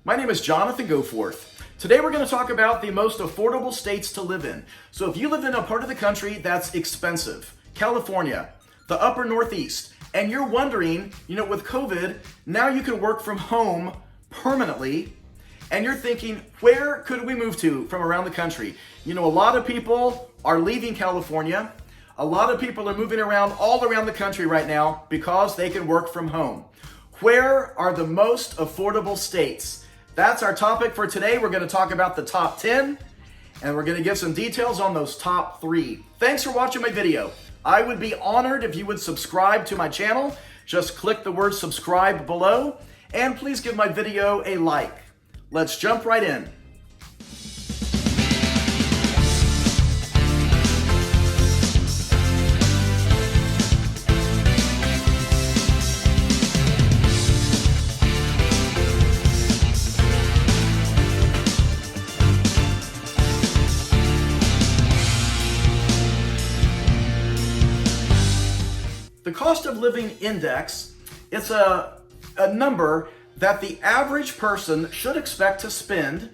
My name is Jonathan Goforth. Today we're going to talk about the most affordable states to live in. So if you live in a part of the country that's expensive, California, the upper Northeast, and you're wondering, with COVID, now you can work from home permanently, and you're thinking, where could we move to from around the country? A lot of people are leaving California. A lot of people are moving around all around the country right now because they can work from home. Where are the most affordable states? That's our topic for today. We're going to talk about the top 10, and we're going to give some details on those top 3. Thanks for watching my video. I would be honored if you would subscribe to my channel. Just click the word subscribe below, and please give my video a like. Let's jump right in. The cost of living index, it's a number that the average person should expect to spend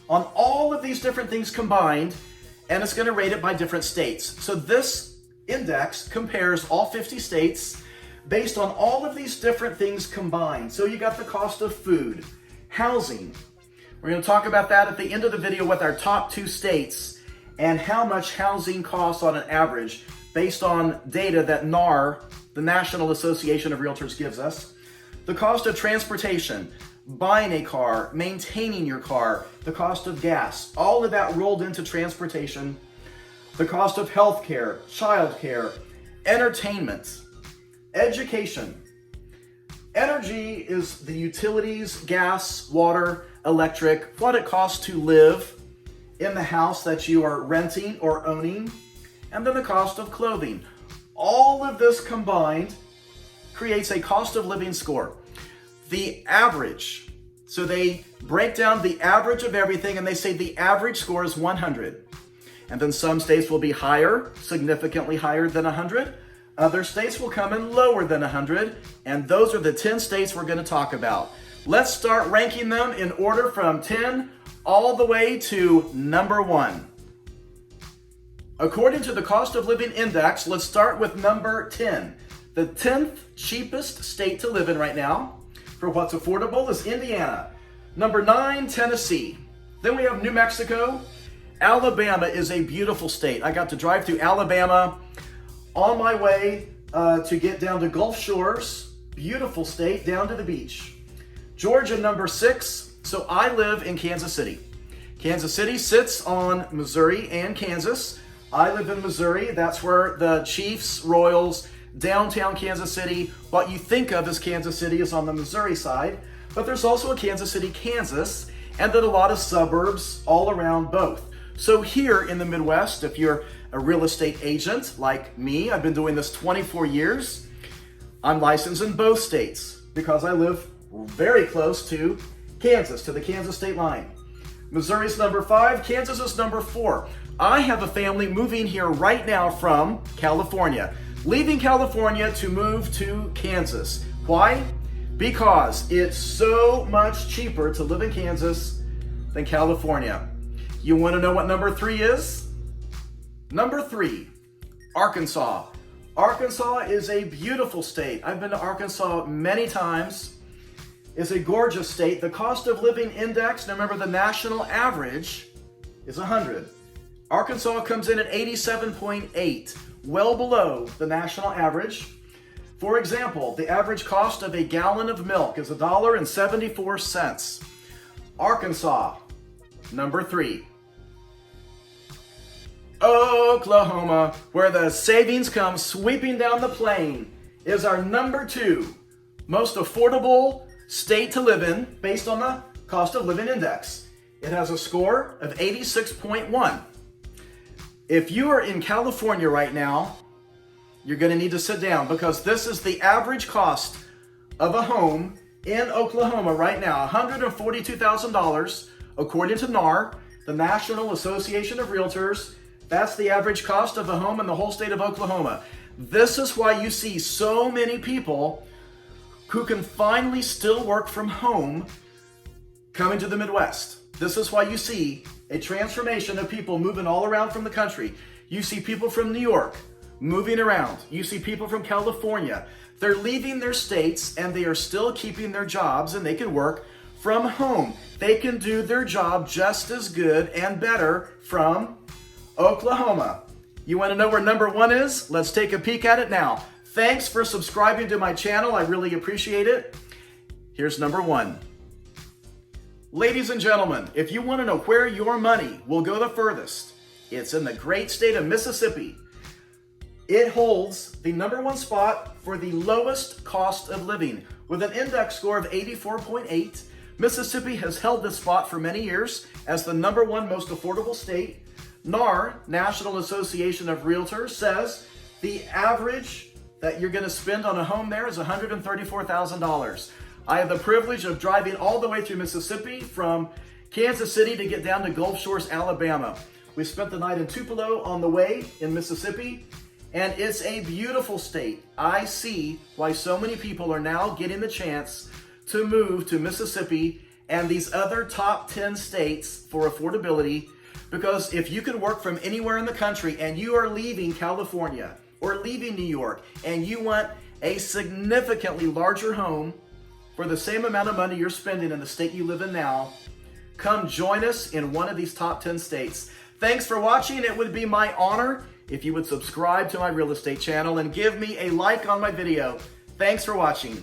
on all of these different things combined, and it's going to rate it by different states. So this index compares all 50 states based on all of these different things combined. So you got the cost of food, housing. We're going to talk about that at the end of the video with our top 2 states and how much housing costs on an average based on data that NAR, the National Association of Realtors, gives us. The cost of transportation, buying a car, maintaining your car, the cost of gas, all of that rolled into transportation. The cost of healthcare, childcare, entertainment, education. Energy is the utilities, gas, water, electric, what it costs to live in the house that you are renting or owning. And then the cost of clothing. All of this combined creates a cost of living score. The average, so they break down the average of everything and they say the average score is 100. And then some states will be higher, significantly higher than 100. Other states will come in lower than 100. And those are the 10 states we're going to talk about. Let's start ranking them in order from 10 all the way to number 1. According to the cost of living index, let's start with number 10. The 10th cheapest state to live in right now for what's affordable is Indiana. Number 9, Tennessee. Then we have New Mexico. Alabama is a beautiful state. I got to drive through Alabama on my way to get down to Gulf Shores. Beautiful state, down to the beach. Georgia, number 6. So I live in Kansas City. Kansas City sits on Missouri and Kansas. I live in Missouri. That's where the Chiefs, Royals, downtown Kansas City, what you think of as Kansas City is on the Missouri side, but there's also a Kansas City, Kansas, and then a lot of suburbs all around both. So here in the Midwest, if you're a real estate agent like me, I've been doing this 24 years, I'm licensed in both states because I live very close to Kansas, to the Kansas state line. Missouri's number 5, Kansas is number 4. I have a family moving here right now from California, leaving California to move to Kansas. Why? Because it's so much cheaper to live in Kansas than California. You want to know what number 3 is? Number 3, Arkansas. Arkansas is a beautiful state. I've been to Arkansas many times. It's a gorgeous state. The cost of living index, now remember the national average is 100. Arkansas comes in at 87.8, well below the national average. For example, the average cost of a gallon of milk is $1.74. Arkansas, number 3. Oklahoma, where the savings come sweeping down the plain, is our number 2 most affordable state to live in based on the cost of living index. It has a score of 86.1. If you are in California right now, you're going to need to sit down because this is the average cost of a home in Oklahoma right now, $142,000 according to NAR, the National Association of Realtors. That's the average cost of a home in the whole state of Oklahoma. This is why you see so many people who can finally still work from home coming to the Midwest. This is why you see a transformation of people moving all around from the country. You see people from New York moving around. You see people from California. They're leaving their states and they are still keeping their jobs, and they can work from home. They can do their job just as good and better from Oklahoma. You want to know where number one is? Let's take a peek at it now. Thanks for subscribing to my channel. I really appreciate it. Here's number one. Ladies and gentlemen, if you want to know where your money will go the furthest, it's in the great state of Mississippi. It holds the number one spot for the lowest cost of living. With an index score of 84.8, Mississippi has held this spot for many years as the number one most affordable state. NAR, National Association of Realtors, says the average that you're going to spend on a home there is $134,000. I have the privilege of driving all the way through Mississippi from Kansas City to get down to Gulf Shores, Alabama. We spent the night in Tupelo on the way in Mississippi, and it's a beautiful state. I see why so many people are now getting the chance to move to Mississippi and these other top 10 states for affordability, because if you can work from anywhere in the country and you are leaving California or leaving New York and you want a significantly larger home for the same amount of money you're spending in the state you live in now, come join us in one of these top 10 states. Thanks for watching. It would be my honor if you would subscribe to my real estate channel and give me a like on my video. Thanks for watching.